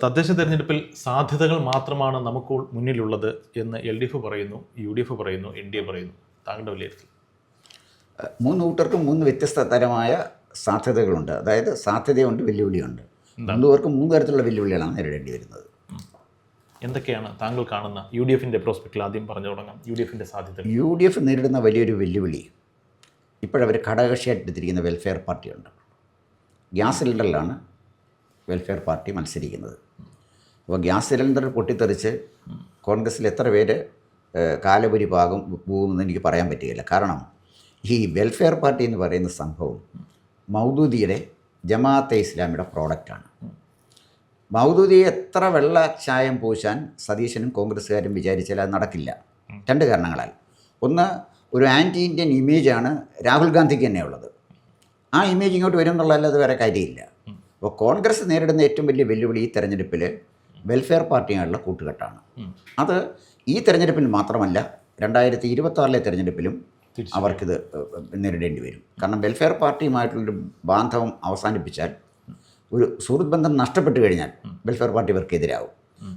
തദ്ദേശ തെരഞ്ഞെടുപ്പിൽ സാധ്യതകൾ മാത്രമാണ് നമുക്ക് മുന്നിലുള്ളത് എന്ന് LDF പറയുന്നു, UDF പറയുന്നു, NDA പറയുന്നു. താങ്കളുടെ വിലയിരുത്തൽ? മൂന്ന് കൂട്ടർക്കും മൂന്ന് വ്യത്യസ്ത തരമായ സാധ്യതകളുണ്ട്. അതായത് സാധ്യതയുണ്ട്, വെല്ലുവിളിയുണ്ട്. മൂന്ന് പേർക്കും മൂന്ന് തരത്തിലുള്ള വെല്ലുവിളികളാണ് നേരിടേണ്ടി വരുന്നത്. എന്തൊക്കെയാണ് താങ്കൾ കാണുന്ന UDFിൻ്റെ പ്രോസ്പെക്റ്റിൽ? ആദ്യം പറഞ്ഞു തുടങ്ങാം. UDFിൻ്റെ സാധ്യത. UDF നേരിടുന്ന വലിയൊരു വെല്ലുവിളി ഇപ്പോഴവർ ഘടകകക്ഷിയായിട്ട് എടുത്തിരിക്കുന്ന വെൽഫെയർ പാർട്ടിയുണ്ട്. ഗ്യാസ് സിലിണ്ടറിലാണ് വെൽഫെയർ പാർട്ടി മത്സരിക്കുന്നത്. അപ്പോൾ ഗ്യാസ് സിലിണ്ടർ പൊട്ടിത്തെറിച്ച് കോൺഗ്രസ്സിൽ എത്ര പേര് കാലപുരി പോകുമെന്ന് എനിക്ക് പറയാൻ പറ്റുകയില്ല. കാരണം ഈ വെൽഫെയർ പാർട്ടി എന്ന് പറയുന്ന സംഭവം മൗദൂദിയുടെ ജമാഅത്തെ ഇസ്ലാമിയുടെ പ്രോഡക്റ്റാണ്. മൗദൂദിയെ എത്ര വെള്ള ചായം പൂശാൻ സതീശനും കോൺഗ്രസ്സുകാരും വിചാരിച്ചാൽ അത് നടക്കില്ല. രണ്ട് കാരണങ്ങളാൽ. ഒന്ന്, ഒരു ആൻറ്റി ഇന്ത്യൻ ഇമേജാണ് രാഹുൽ ഗാന്ധിക്ക് തന്നെ ഉള്ളത്. ആ ഇമേജ് ഇങ്ങോട്ട് വരും എന്നുള്ളതല്ലാതെ വേറെ കാര്യമില്ല. അപ്പോൾ കോൺഗ്രസ് നേരിടുന്ന ഏറ്റവും വലിയ വെല്ലുവിളി ഈ തെരഞ്ഞെടുപ്പിൽ വെൽഫെയർ പാർട്ടിയായുള്ള കൂട്ടുകെട്ടാണ്. അത് ഈ തെരഞ്ഞെടുപ്പിൽ മാത്രമല്ല, 2026 തെരഞ്ഞെടുപ്പിലും അവർക്കിത് നേരിടേണ്ടി വരും. കാരണം വെൽഫെയർ പാർട്ടിയുമായിട്ടുള്ളൊരു ബാന്ധവം അവസാനിപ്പിച്ചാൽ, ഒരു സുഹൃത്ത് ബന്ധം നഷ്ടപ്പെട്ട് കഴിഞ്ഞാൽ വെൽഫെയർ പാർട്ടി ഇവർക്കെതിരാവും.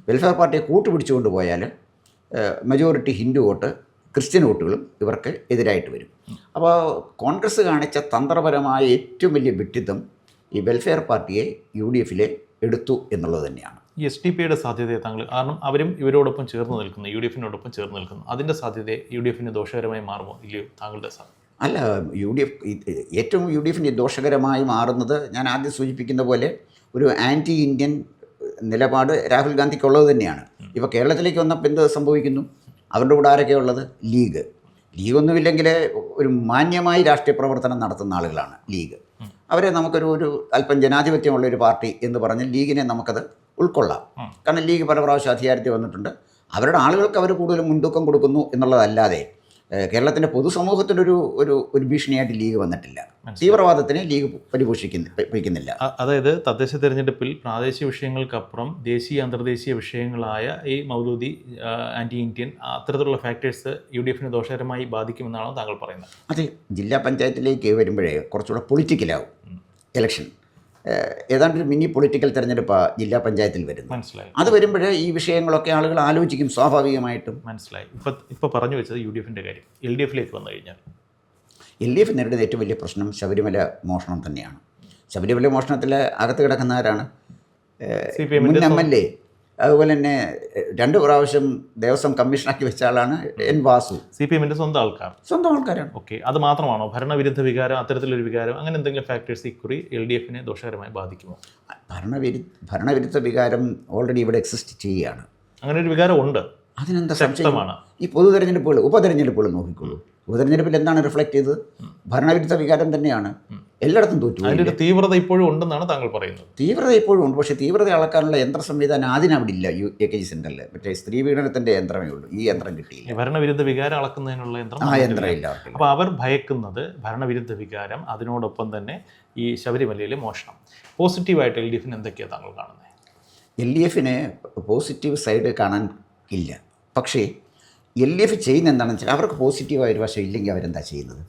വെൽഫെയർ പാർട്ടിയെ കൂട്ടുപിടിച്ചുകൊണ്ട് പോയാൽ മെജോറിറ്റി ഹിന്ദു വോട്ട്, ക്രിസ്ത്യൻ വോട്ടുകളും ഇവർക്ക് എതിരായിട്ട് വരും. അപ്പോൾ കോൺഗ്രസ് കാണിച്ച തന്ത്രപരമായ ഏറ്റവും വലിയ വിഡ്ഢിത്തം ഈ വെൽഫെയർ പാർട്ടിയെ UDFിലെ എടുത്തു എന്നുള്ളത് തന്നെയാണ്. ഈ SDP-യുടെ സാധ്യതയെ താങ്കൾ, കാരണം അവരും ഇവരോടൊപ്പം ചേർന്ന് നിൽക്കുന്നു, UDFിനോടൊപ്പം ചേർന്ന് നിൽക്കുന്നു, അതിൻ്റെ സാധ്യതയെ UDFിന് ദോഷകരമായി മാറുമോ ഇല്ലയോ താങ്കളുടെ സാധ്യത? അല്ല, ഏറ്റവും UDFിന് ദോഷകരമായി മാറുന്നത് ഞാൻ ആദ്യം സൂചിപ്പിക്കുന്ന പോലെ ഒരു ആൻറ്റി ഇന്ത്യൻ നിലപാട് രാഹുൽ ഗാന്ധിക്കുള്ളത് തന്നെയാണ്. ഇപ്പോൾ കേരളത്തിലേക്ക് വന്നപ്പോൾ എന്ത് സംഭവിക്കുന്നു? അവരുടെ കൂടെ ആരൊക്കെ ഉള്ളത്? ലീഗ് ഒന്നുമില്ലെങ്കിൽ ഒരു മാന്യമായി രാഷ്ട്രീയ പ്രവർത്തനം നടത്തുന്ന ആളുകളാണ് ലീഗ്. അവരെ നമുക്കൊരു അല്പം ജനാധിപത്യമുള്ളൊരു പാർട്ടി എന്ന് പറഞ്ഞാൽ ലീഗിനെ നമുക്കത് ഉൾക്കൊള്ളാം. കാരണം ലീഗ് പല പ്രാവശ്യം അധികാരത്തിൽ വന്നിട്ടുണ്ട്. അവരുടെ ആളുകൾക്ക് അവർ കൂടുതൽ മുൻതൂക്കം കൊടുക്കുന്നു എന്നുള്ളതല്ലാതെ കേരളത്തിൻ്റെ പൊതുസമൂഹത്തിനൊരു ഒരു ഭീഷണിയായിട്ട് ലീഗ് വന്നിട്ടില്ല. തീവ്രവാദത്തിനെ ലീഗ് പരിപോഷിക്കുന്നില്ല. അതായത് തദ്ദേശ തെരഞ്ഞെടുപ്പിൽ പ്രാദേശിക വിഷയങ്ങൾക്കപ്പുറം ദേശീയ അന്തർദേശീയ വിഷയങ്ങളായ ഈ മൗദൂദി, ആൻറ്റി ഇന്ത്യൻ, അത്തരത്തിലുള്ള ഫാക്ടേഴ്സ് UDFിനെ ദോഷകരമായി ബാധിക്കുമെന്നാണോ താങ്കൾ പറയുന്നത്? അതെ, ജില്ലാ പഞ്ചായത്തിലേക്ക് വരുമ്പോഴേ കുറച്ചുകൂടെ പൊളിറ്റിക്കലാവും ഇലക്ഷൻ. ഏതാണ്ട് ഒരു മിനി പൊളിറ്റിക്കൽ തെരഞ്ഞെടുപ്പാണ് ജില്ലാ പഞ്ചായത്തിൽ വരുന്നത്. മനസ്സിലായി. അത് വരുമ്പോഴേ ഈ വിഷയങ്ങളൊക്കെ ആളുകൾ ആലോചിക്കും സ്വാഭാവികമായിട്ടും. മനസ്സിലായി. ഇപ്പോൾ പറഞ്ഞു വെച്ചത് UDFിൻ്റെ കാര്യം. LDFിലേക്ക് വന്നു കഴിഞ്ഞാൽ LDF നേരിടുന്ന ഏറ്റവും വലിയ പ്രശ്നം ശബരിമല മോഷണം തന്നെയാണ്. ശബരിമല മോഷണത്തിൽ അകത്ത് കിടക്കുന്ന ആരാണ്? മുൻ MLA, അതുപോലെ തന്നെ 2 പ്രാവശ്യം ദേവസ്വം കമ്മീഷനാക്കി വെച്ച ആളാണ് N. വാസു. CPMൻ്റെ സ്വന്തം ആൾക്കാരാണ്. ഓക്കെ, അത് മാത്രമാണോ? ഭരണവിരുദ്ധ വികാരം, അത്തരത്തിലൊരു വികാരം, അങ്ങനെ എന്തെങ്കിലും ഫാക്ടേഴ്സ് ഇക്കുറി LDFിനെ ദോഷകരമായി ബാധിക്കുമോ? ഭരണവിരുദ്ധ വികാരം ഓൾറെഡി ഇവിടെ എക്സിസ്റ്റ് ചെയ്യുകയാണ്. അങ്ങനെ ഒരു വികാരം ഉണ്ട്. അതിനെന്താ സംശയമാണ്? ഈ ഉപതെരഞ്ഞെടുപ്പുകൾ നോക്കിക്കോളൂ. ഉപതെരഞ്ഞെടുപ്പിൽ എന്താണ് റിഫ്ലക്ട് ചെയ്തത്? ഭരണവിരുദ്ധ വികാരം തന്നെയാണ്. എല്ലായിടത്തും തോറ്റു. അതിൻ്റെ ഒരു തീവ്രത ഇപ്പോഴും ഉണ്ടെന്നാണ് താങ്കൾ പറയുന്നത്? തീവ്രത ഇപ്പോഴും ഉണ്ട്, പക്ഷേ തീവ്രത അളക്കാനുള്ള യന്ത്ര സംവിധാനം ആദ്യം അവിടെ ഇല്ല. AKG സെൻറ്ററിൽ മറ്റേ സ്ത്രീ പീഡനത്തിൻ്റെ യന്ത്രമേ ഉള്ളൂ. ഈ യന്ത്രം കിട്ടിയില്ല. ഭരണവിരുദ്ധ വികാരം അളക്കുന്നതിനുള്ള യന്ത്രം ഇല്ല. അപ്പോൾ അവർ ഭയക്കുന്നത് ഭരണവിരുദ്ധ വികാരം, അതിനോടൊപ്പം തന്നെ ഈ ശബരിമലയിലെ മോഷണം. പോസിറ്റീവായിട്ട് LDFിന് എന്തൊക്കെയാണ് താങ്കൾ കാണുന്നത്? LDFിന് പോസിറ്റീവ് സൈഡ് കാണാൻ ഇല്ല. പക്ഷേ LDF ചെയ്യുന്ന എന്താണെന്ന് വെച്ചാൽ, അവർക്ക് പോസിറ്റീവായ ഒരു വശം ഇല്ലെങ്കിൽ അവരെന്താ ചെയ്യുന്നത്?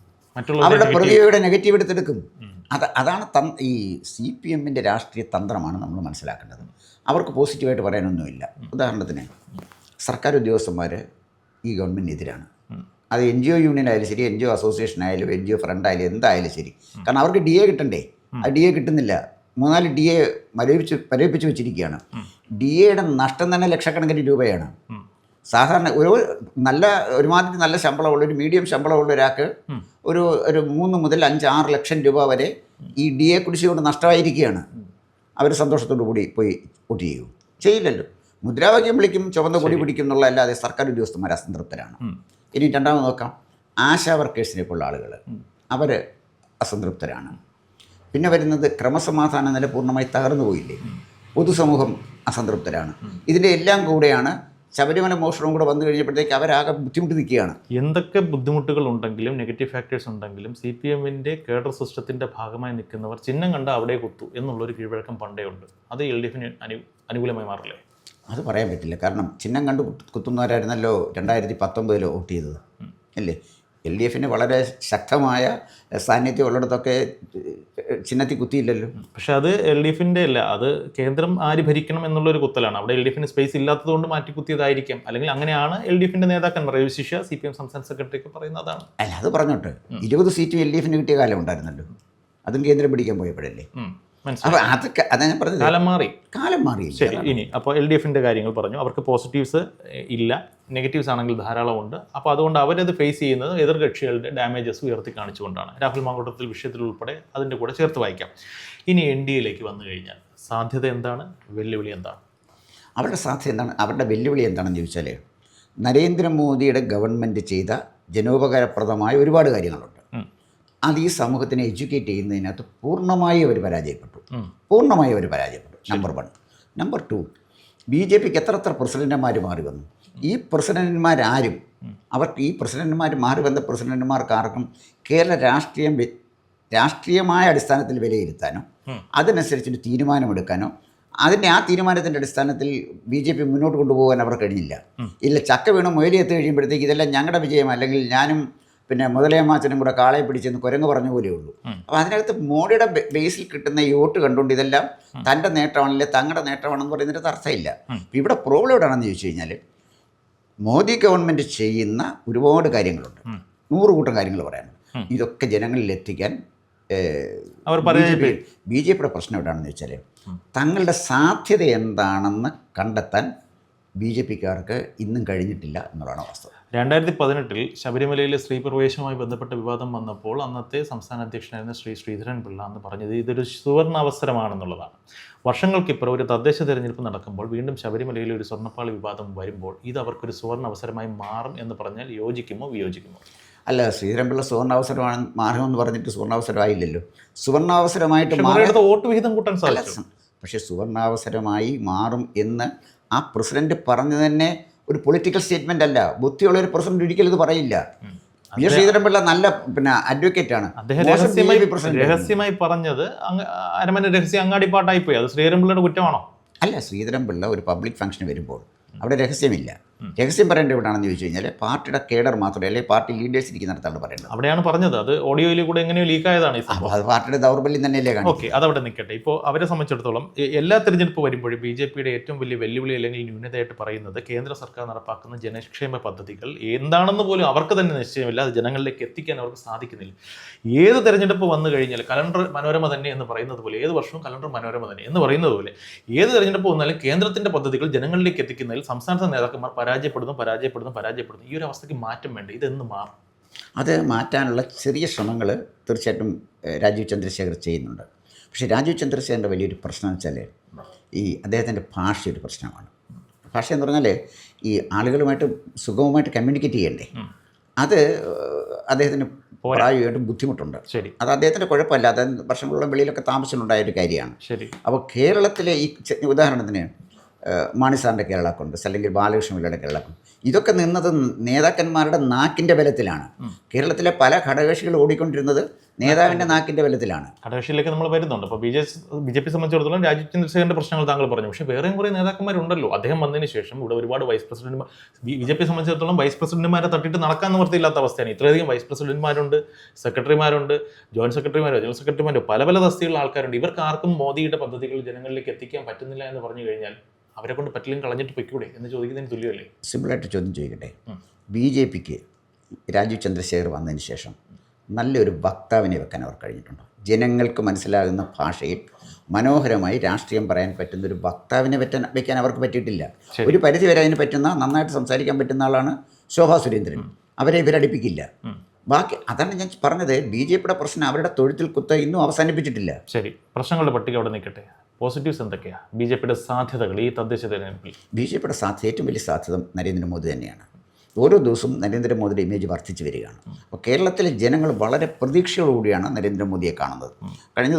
അവരുടെ പ്രതിയുടെ നെഗറ്റീവ് എടുത്തെടുക്കും. അതാണ് ഈ CPMൻ്റെ രാഷ്ട്രീയ തന്ത്രമാണ് നമ്മൾ മനസ്സിലാക്കേണ്ടത്. അവർക്ക് പോസിറ്റീവായിട്ട് പറയാനൊന്നുമില്ല. ഉദാഹരണത്തിന് സർക്കാർ ഉദ്യോഗസ്ഥന്മാർ ഈ ഗവൺമെൻറ്റിനെതിരാണ്. അത് NGO യൂണിയൻ ആയാലും ശരി, NGO അസോസിയേഷൻ ആയാലും, NGO ഫ്രണ്ട് ആയാലും, എന്തായാലും ശരി. കാരണം അവർക്ക് DA കിട്ടണ്ടേ? ആ DA കിട്ടുന്നില്ല. 3-4 DA മരവിപ്പിച്ച് വെച്ചിരിക്കുകയാണ്. DAയുടെ നഷ്ടം തന്നെ ലക്ഷക്കണക്കിന് രൂപയാണ്. സാധാരണ ഒരുമാതിരി നല്ല ശമ്പളമുള്ള, ഒരു മീഡിയം ശമ്പളമുള്ള ഒരാൾക്ക് ഒരു 3 മുതൽ 5-6 ലക്ഷം രൂപ വരെ ഈ DA കുടിശ്ശിക നഷ്ടമായിരിക്കുകയാണ്. അവർ സന്തോഷത്തോടു കൂടി പോയി വോട്ട് ചെയ്യില്ലല്ലോ. മുദ്രാവാക്യം വിളിക്കും, ചുവന്ന കൊടി പിടിക്കും എന്നുള്ളതല്ലാതെ സർക്കാർ ഉദ്യോഗസ്ഥന്മാർ അസംതൃപ്തരാണ്. ഇനി രണ്ടാമത് നോക്കാം, ആശാ വർക്കേഴ്സിനെ പോലുള്ള ആളുകൾ, അവർ അസംതൃപ്തരാണ്. പിന്നെ വരുന്നത് ക്രമസമാധാന നില പൂർണ്ണമായി തകർന്നു പോയില്ലേ, പൊതുസമൂഹം അസംതൃപ്തരാണ്. ഇതിൻ്റെ എല്ലാം കൂടെയാണ് ശബരിമല മോഷണവും കൂടെ വന്നു കഴിഞ്ഞപ്പോഴത്തേക്ക് അവരാകെ ബുദ്ധിമുട്ട് നിൽക്കുകയാണ്. എന്തൊക്കെ ബുദ്ധിമുട്ടുകൾ ഉണ്ടെങ്കിലും, നെഗറ്റീവ് ഫാക്ടേഴ്സ് ഉണ്ടെങ്കിലും, CPMൻ്റെ കേഡർ സിസ്റ്റത്തിൻ്റെ ഭാഗമായി നിൽക്കുന്നവർ ചിഹ്നം കണ്ട അവിടെ കുത്തു എന്നുള്ളൊരു കീഴ്വഴക്കം പണ്ടേ ഉണ്ട്. അത് LDFിന് അനുകൂലമായി മാറില്ലേ? അത് പറയാൻ പറ്റില്ല. കാരണം ചിഹ്നം കണ്ട് കുത്തുന്നവരായിരുന്നല്ലോ 2019 വോട്ട് ചെയ്തത് അല്ലേ. LDF-ന് വളരെ ശക്തമായ സാന്നിധ്യം ഉള്ളിടത്തൊക്കെ ചിഹ്നത്തിൽ കുത്തിയില്ലല്ലോ. പക്ഷെ അത് LDF-ന്റെ അല്ല, അത് കേന്ദ്രം ആര് ഭരിക്കണം എന്നുള്ളൊരു കുത്തലാണ്. അവിടെ LDF-ന് സ്പേസ് ഇല്ലാത്തതുകൊണ്ട് മാറ്റി കുത്തിയതായിരിക്കാം, അല്ലെങ്കിൽ അങ്ങനെയാണ് LDF-ന്റെ നേതാക്കന്മാർ വിശിഷ്യ CPM സംസ്ഥാന സെക്രട്ടറി ഒക്കെ പറയുന്നതാണ്. അല്ല, അത് പറഞ്ഞോട്ടെ, 20 സീറ്റും LDF-ന് കിട്ടിയ കാലം ഉണ്ടായിരുന്നല്ലോ, അതും കേന്ദ്രം പിടിക്കാൻ പോയപ്പോഴല്ലേ. അപ്പോൾ അതൊക്കെ അതാ ഞാൻ പറഞ്ഞത്, കാലം മാറി. ശരി, ഇനി അപ്പോൾ LDF-ന്റെ കാര്യങ്ങൾ പറഞ്ഞു, അവർക്ക് പോസിറ്റീവ്സ് ഇല്ല, നെഗറ്റീവ്സ് ആണെങ്കിൽ ധാരാളം ഉണ്ട്. അപ്പോൾ അതുകൊണ്ട് അവരത് ഫേസ് ചെയ്യുന്നത് എതിർകക്ഷികളുടെ ഡാമേജസ് ഉയർത്തി കാണിച്ചുകൊണ്ടാണ്. രാഹുൽ മാങ്കൂട്ടത്തിൽ വിഷയത്തിൽ ഉൾപ്പെടെ അതിൻ്റെ കൂടെ ചേർത്ത് വായിക്കാം. ഇനി NDA-യിലേക്ക് വന്നു കഴിഞ്ഞാൽ സാധ്യത എന്താണ്, വെല്ലുവിളി എന്താണ്? അവരുടെ സാധ്യത എന്താണ്, അവരുടെ വെല്ലുവിളി എന്താണെന്ന് ചോദിച്ചാൽ, നരേന്ദ്രമോദിയുടെ ഗവൺമെൻറ് ചെയ്ത ജനോപകാരപ്രദമായ ഒരുപാട് കാര്യങ്ങളുണ്ട്. അത് ഈ സമൂഹത്തിനെ എഡ്യൂക്കേറ്റ് ചെയ്യുന്നതിനകത്ത് പൂർണ്ണമായി അവർ പരാജയപ്പെട്ടു. നമ്പർ 1. നമ്പർ 2, BJP-ക്ക് എത്ര പ്രസിഡന്റുമാർ മാറി വന്നു. ഈ പ്രസിഡന്റുമാരും അവർക്ക് ഈ പ്രസിഡന്റുമാർ മാറി വന്ന പ്രസിഡന്റുമാർക്ക് ആർക്കും കേരള രാഷ്ട്രീയമായ അടിസ്ഥാനത്തിൽ വിലയിരുത്താനോ അതിനനുസരിച്ചൊരു തീരുമാനമെടുക്കാനോ ആ തീരുമാനത്തിൻ്റെ അടിസ്ഥാനത്തിൽ BJP മുന്നോട്ട് കൊണ്ടുപോകാൻ അവർ കഴിഞ്ഞില്ല. ഇല്ല, ചക്ക വീണ് മുയലിയെത്തി കഴിയുമ്പോഴത്തേക്ക് ഇതെല്ലാം ഞങ്ങളുടെ വിജയം, അല്ലെങ്കിൽ ഞാനും പിന്നെ മുതലയമ്മാച്ചനും കൂടെ കാളയെ പിടിച്ചെന്ന് കുരങ്ങ് പറഞ്ഞ പോലെയുള്ളൂ. അപ്പോൾ അതിനകത്ത് മോഡിയുടെ ബേസിൽ കിട്ടുന്ന ഈ വോട്ട് കണ്ടുകൊണ്ട് ഇതെല്ലാം തൻ്റെ നേട്ടമാണല്ലേ തങ്ങളുടെ നേട്ടമാണെന്ന് പറയുന്നതിൻ്റെ അർത്ഥമില്ല. ഇവിടെ പ്രോബ്ലം എവിടെയാണെന്ന് ചോദിച്ചു കഴിഞ്ഞാൽ, മോദി ഗവൺമെൻറ് ചെയ്യുന്ന ഒരുപാട് കാര്യങ്ങളുണ്ട്, 100 കൂട്ടം കാര്യങ്ങൾ പറയാനുണ്ട്. ഇതൊക്കെ ജനങ്ങളിൽ എത്തിക്കാൻ BJP-യുടെ പ്രശ്നം എവിടെയാണെന്ന് വെച്ചാൽ, തങ്ങളുടെ സാധ്യത എന്താണെന്ന് കണ്ടെത്താൻ BJP-ക്കാർക്ക് ഇന്നും കഴിഞ്ഞിട്ടില്ല എന്നുള്ളതാണ് വാസ്തവം. 2018-ൽ ശബരിമലയിലെ സ്ത്രീ പ്രവേശവുമായി ബന്ധപ്പെട്ട വിവാദം വന്നപ്പോൾ അന്നത്തെ സംസ്ഥാന അധ്യക്ഷനായിരുന്ന ശ്രീധരൻ പിള്ള അന്ന് പറഞ്ഞത് ഇതൊരു സുവർണ അവസരമാണെന്നുള്ളതാണ്. വർഷങ്ങൾക്കിപ്പുറം ഒരു തദ്ദേശ തെരഞ്ഞെടുപ്പ് നടക്കുമ്പോൾ വീണ്ടും ശബരിമലയിലെ ഒരു സ്വർണ്ണപ്പാളി വിവാദം വരുമ്പോൾ ഇത് അവർക്കൊരു സുവർണ അവസരമായി മാറും എന്ന് പറഞ്ഞാൽ യോജിക്കുമോ വിയോജിക്കുമോ? അല്ല, ശ്രീധരൻപിള്ള സുവർണാവസരമാണ് മാറുമെന്ന് പറഞ്ഞിട്ട് സുവർണാവസരമായില്ലല്ലോ. സുവർണാവസരമായിട്ട് വോട്ട് വിഹിതം കൂട്ടാൻ സാധിച്ചു. പക്ഷേ സുവർണാവസരമായി മാറും എന്ന് ആ പ്രസിഡന്റ് പറഞ്ഞു തന്നെ ഒരു പൊളിറ്റിക്കൽ സ്റ്റേറ്റ്മെന്റ് അല്ല. ബുദ്ധിയുള്ളൊരു പ്രസിഡന്റ് ഒരിക്കലും ഇത് പറയില്ല. ശ്രീധരൻപിള്ള നല്ല അഡ്വക്കേറ്റ് ആണ്. അദ്ദേഹം രഹസ്യമായി പറഞ്ഞത് അരമന രഹസ്യം അങ്ങാടിപ്പാട്ടായി പോയി. അത് ശ്രീധരൻപിള്ളയുടെ കുറ്റമാണോ? അല്ല, ശ്രീധരൻപിള്ള ഒരു പബ്ലിക് ഫംഗ്ഷന് വരുമ്പോൾ അവിടെ രഹസ്യമില്ല. രഹസ്യം പറയേണ്ടത് എവിടെയാണെന്ന് ചോദിച്ചു കഴിഞ്ഞാൽ, പാർട്ടിയുടെ കേഡർ മാത്രമേ, അല്ലെങ്കിൽ പാർട്ടി ലീഡേഴ്സ് ഇരിക്കുന്നിടത്താണ് പറയുന്നത്. അവിടെയാണ് പറഞ്ഞത്. അത് ഓഡിയോയിൽ കൂടെ എങ്ങനെയോ ലീക്കായതാണ് ഈ സംഭവം. അത് പാർട്ടിയുടെ ദൗർബല്യം തന്നെയല്ലേ കാണും. ഓക്കെ, അതവിടെ നിൽക്കട്ടെ. ഇപ്പോൾ അവരെ സംബന്ധിച്ചിടത്തോളം എല്ലാ തെരഞ്ഞെടുപ്പ് വരുമ്പോഴും BJP-യുടെ ഏറ്റവും വലിയ വെല്ലുവിളി അല്ലെങ്കിൽ ന്യൂനതയായിട്ട് പറയുന്നത് കേന്ദ്ര സർക്കാർ നടപ്പാക്കുന്ന ജനക്ഷേമ പദ്ധതികൾ എന്താണെന്ന് പോലും അവർക്ക് തന്നെ നിശ്ചയമില്ല, അത് ജനങ്ങളിലേക്ക് എത്തിക്കാൻ അവർക്ക് സാധിക്കുന്നില്ല. ഏത് തെരഞ്ഞെടുപ്പ് വന്നു കഴിഞ്ഞാൽ കലണ്ടർ മനോരമ തന്നെ എന്ന് പറയുന്നത് പോലെ, ഏത് വർഷവും കലണ്ടർ മനോരമ തന്നെ എന്ന് പറയുന്നത് പോലെ, ഏത് തെരഞ്ഞെടുപ്പ് വന്നാലും കേന്ദ്രത്തിൻ്റെ പദ്ധതികൾ ജനങ്ങളിലേക്ക് എത്തിക്കുന്നതിൽ സംസ്ഥാനത്തെ നേതാക്കന്മാർ പരാജയപ്പെടുന്നു. ഈ ഒരു അവസ്ഥയ്ക്ക് മാറ്റം വേണ്ട. ഇതെന്ന് മാറും. അത് മാറ്റാനുള്ള ചെറിയ ശ്രമങ്ങൾ തീർച്ചയായിട്ടും രാജീവ് ചന്ദ്രശേഖർ ചെയ്യുന്നുണ്ട്. പക്ഷേ രാജീവ് ചന്ദ്രശേഖറിൻ്റെ വലിയൊരു പ്രശ്നം എന്ന് വെച്ചാൽ, ഈ അദ്ദേഹത്തിൻ്റെ ഭാഷ ഒരു പ്രശ്നമാണ്. ഭാഷ എന്ന് പറഞ്ഞാൽ ഈ ആളുകളുമായിട്ട് സുഗമമായിട്ട് കമ്മ്യൂണിക്കേറ്റ് ചെയ്യണ്ടേ, അത് അദ്ദേഹത്തിന് പ്രായോഗികമായിട്ട് ബുദ്ധിമുട്ടുണ്ട്. ശരി, അത് അദ്ദേഹത്തിൻ്റെ കുഴപ്പമില്ല. അദ്ദേഹം വർഷങ്ങളോളം വെളിയിലൊക്കെ താമസിച്ചുണ്ടായ ഒരു കാര്യമാണ്. ശരി. അപ്പോൾ കേരളത്തിലെ ഈ ഉദാഹരണത്തിന് മാണി സാറിൻ്റെ കേരള കോൺഗ്രസ് അല്ലെങ്കിൽ ബാലകൃഷ്ണപിള്ളയുടെ കേരള കോൺഗ്രസ്, ഇതൊക്കെ നിന്നത് നേതാക്കന്മാരുടെ നാക്കിൻ്റെ ബലത്തിലാണ്. കേരളത്തിലെ പല ഘടകകക്ഷികൾ ഓടിക്കൊണ്ടിരുന്നത് നേതാവിൻ്റെ നാക്കിൻ്റെ ബലത്തിലാണ്. ഘടകകക്ഷിയിലേക്ക് നമ്മൾ വരുന്നുണ്ട്. അപ്പോൾ BJP സംബന്ധിച്ചിടത്തോളം രാജീവ് ചന്ദ്രശേഖരൻ്റെ പ്രശ്നങ്ങൾ താങ്കൾ പറഞ്ഞു. പക്ഷേ വേറെയും കുറേ നേതാക്കന്മാരുണ്ടല്ലോ. അദ്ദേഹം വന്നതിന് ശേഷം ഇവിടെ ഒരുപാട് വൈസ് പ്രസിഡന്റുമാർ, BJP സംബന്ധിച്ചിടത്തോളം വൈസ് പ്രസിഡന്റുമാരെ തട്ടിയിട്ട് നടക്കാൻ നിവൃത്തിയില്ലാത്ത അവസ്ഥയാണ്. ഇത്രയധികം വൈസ് പ്രസിഡന്റുമാരുണ്ട്, സെക്രട്ടറിമാരുണ്ട്, ജോയിന്റ് സെക്രട്ടറിമാരോ ജനറൽ സെക്രട്ടറിമാരോ, പല തസ്തികളുള്ള ആൾക്കാരുണ്ട്. ഇവർക്ക് ആർക്കും മോദിയുടെ പദ്ധതികൾ ജനങ്ങളിലേക്ക് എത്തിക്കാൻ പറ്റുന്നില്ല എന്ന് പറഞ്ഞു കഴിഞ്ഞാൽ അവരെ കൊണ്ട് പറ്റില്ലെങ്കിൽ കളഞ്ഞിട്ട് പൊയ്ക്കൂടെ എന്ന് ചോദിക്കുന്നതിന് തുല്യമല്ലേ? സിമ്പിളായിട്ട് ചോദ്യം ചോദിക്കട്ടെ. BJP-ക്ക് രാജീവ് ചന്ദ്രശേഖർ വന്നതിന് ശേഷം നല്ലൊരു വക്താവിനെ വെക്കാൻ അവർ കഴിഞ്ഞിട്ടുണ്ടോ? ജനങ്ങൾക്ക് മനസ്സിലാകുന്ന ഭാഷയിൽ മനോഹരമായി രാഷ്ട്രീയം പറയാൻ പറ്റുന്ന ഒരു വക്താവിനെ വെക്കാൻ അവർക്ക് പറ്റിയിട്ടില്ല. ഒരു പരിധി വരെ അതിന് പറ്റുന്ന, നന്നായിട്ട് സംസാരിക്കാൻ പറ്റുന്ന ആളാണ് ശോഭാ സുരേന്ദ്രൻ. അവരെ ഇവരടിപ്പിക്കില്ല. ബാക്കി അതാണ് ഞാൻ പറഞ്ഞത്. BJP-യുടെ പ്രശ്നം അവരുടെ തൊഴുത്തിൽ കുത്ത ഇന്നും അവസാനിപ്പിച്ചിട്ടില്ല. ശരി, പ്രശ്നങ്ങളുടെ പട്ടിക അവിടെ നിൽക്കട്ടെ. പോസിറ്റീവ്സ് എന്തൊക്കെയാണ്? BJP-യുടെ സാധ്യതകൾ ഈ തദ്ദേശ തെരഞ്ഞെടുപ്പിൽ? BJP-യുടെ ഏറ്റവും വലിയ സാധ്യത നരേന്ദ്രമോദി തന്നെയാണ്. ഓരോ ദിവസവും നരേന്ദ്രമോദിയുടെ ഇമേജ് വർദ്ധിച്ചു വരികയാണ്. അപ്പോൾ കേരളത്തിലെ ജനങ്ങൾ വളരെ പ്രതീക്ഷയോടുകൂടിയാണ് നരേന്ദ്രമോദിയെ കാണുന്നത്. കഴിഞ്ഞ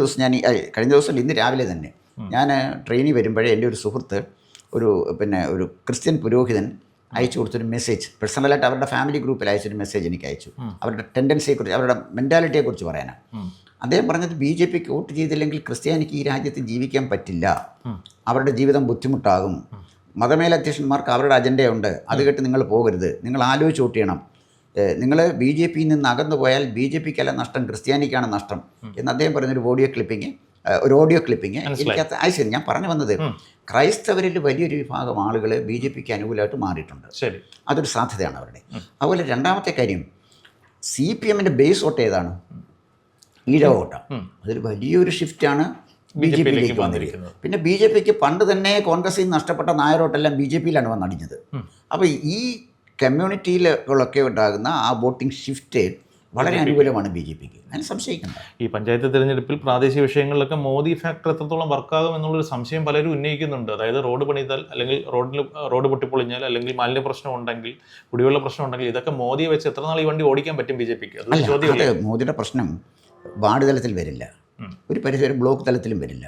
ദിവസം ഇന്ന് രാവിലെ തന്നെ ഞാൻ ട്രെയിനിൽ വരുമ്പോഴേ എൻ്റെ ഒരു സുഹൃത്ത് ഒരു ക്രിസ്ത്യൻ പുരോഹിതൻ അയച്ചു കൊടുത്തൊരു മെസ്സേജ്, പേഴ്സണലായിട്ട് അവരുടെ ഫാമിലി ഗ്രൂപ്പിൽ അയച്ചൊരു മെസ്സേജ് എനിക്ക് അയച്ചു. അവരുടെ ടെൻഡൻസിയെക്കുറിച്ച്, അവരുടെ മെൻറ്റാലിറ്റിയെക്കുറിച്ച് പറയാനാണ്. അദ്ദേഹം പറഞ്ഞത്, BJP-ക്ക് വോട്ട് ചെയ്തില്ലെങ്കിൽ ക്രിസ്ത്യാനിക്ക് ഈ രാജ്യത്ത് ജീവിക്കാൻ പറ്റില്ല, അവരുടെ ജീവിതം ബുദ്ധിമുട്ടാകും, മതമേലധ്യക്ഷന്മാർക്ക് അവരുടെ അജണ്ടയുണ്ട്, അത് കേട്ട് നിങ്ങൾ പോകരുത്, നിങ്ങൾ ആലോചിച്ച് വോട്ട് ചെയ്യണം. നിങ്ങൾ ബി ജെ പിയിൽ നിന്ന് അകന്നു പോയാൽ ബി ജെ പിക്കല്ല നഷ്ടം, ക്രിസ്ത്യാനിക്കാണ് നഷ്ടം എന്ന് അദ്ദേഹം പറഞ്ഞൊരു ഓഡിയോ ക്ലിപ്പിംഗ് എനിക്കത് ആവശ്യം. ഞാൻ പറഞ്ഞു വന്നത് ക്രൈസ്തവരിൽ വലിയൊരു വിഭാഗം ആളുകൾ ബി ജെ പിക്ക് അനുകൂലമായിട്ട് മാറിയിട്ടുണ്ട്. ശരി, അതൊരു സാധ്യതയാണ് അവരുടെ. അതുപോലെ രണ്ടാമത്തെ കാര്യം, സി പി എമ്മിൻ്റെ ബേസ് വോട്ട് ഏതാണ്? ഈഴ വോട്ടാണ്. അതൊരു വലിയൊരു ഷിഫ്റ്റാണ് ബി ജെ പിയിലേക്ക് വന്നിരിക്കുന്നത്. പിന്നെ ബി ജെ പിക്ക് പണ്ട് തന്നെ കോൺഗ്രസിൽ നിന്ന് നഷ്ടപ്പെട്ട നായരോട്ടെല്ലാം ബി ജെ പിയിലാണ് വന്നടിഞ്ഞത്. അപ്പോൾ ഈ കമ്മ്യൂണിറ്റിയിലൊക്കെ ഉണ്ടാകുന്ന ആ വോട്ടിംഗ് ഷിഫ്റ്റ് വളരെ അനുകൂലമാണ് ബി ജെ പിക്ക്, അതിന് സംശയിക്കേണ്ട. ഈ പഞ്ചായത്ത് തിരഞ്ഞെടുപ്പിൽ പ്രാദേശിക വിഷയങ്ങളിലൊക്കെ മോദി ഫാക്ടർ എത്രത്തോളം വർക്കാകും എന്നുള്ളൊരു സംശയം പലരും ഉന്നയിക്കുന്നുണ്ട്. അതായത് റോഡ് പണിതാൽ, അല്ലെങ്കിൽ റോഡ് പൊട്ടിപ്പൊളിഞ്ഞാൽ, അല്ലെങ്കിൽ മാലിന്യ പ്രശ്നം ഉണ്ടെങ്കിൽ, കുടിവെള്ള പ്രശ്നം ഉണ്ടെങ്കിൽ, ഇതൊക്കെ മോദിയെ വെച്ച് എത്ര നാൾ ഈ വണ്ടി ഓടിക്കാൻ പറ്റും ബി ജെ പിക്ക്? അത് ചോദ്യമല്ലേ. മോദിയുടെ പ്രശ്നം വാർഡ് തലത്തിൽ വരില്ല, ഒരു പരിധി ബ്ലോക്ക് തലത്തിലും വരില്ല,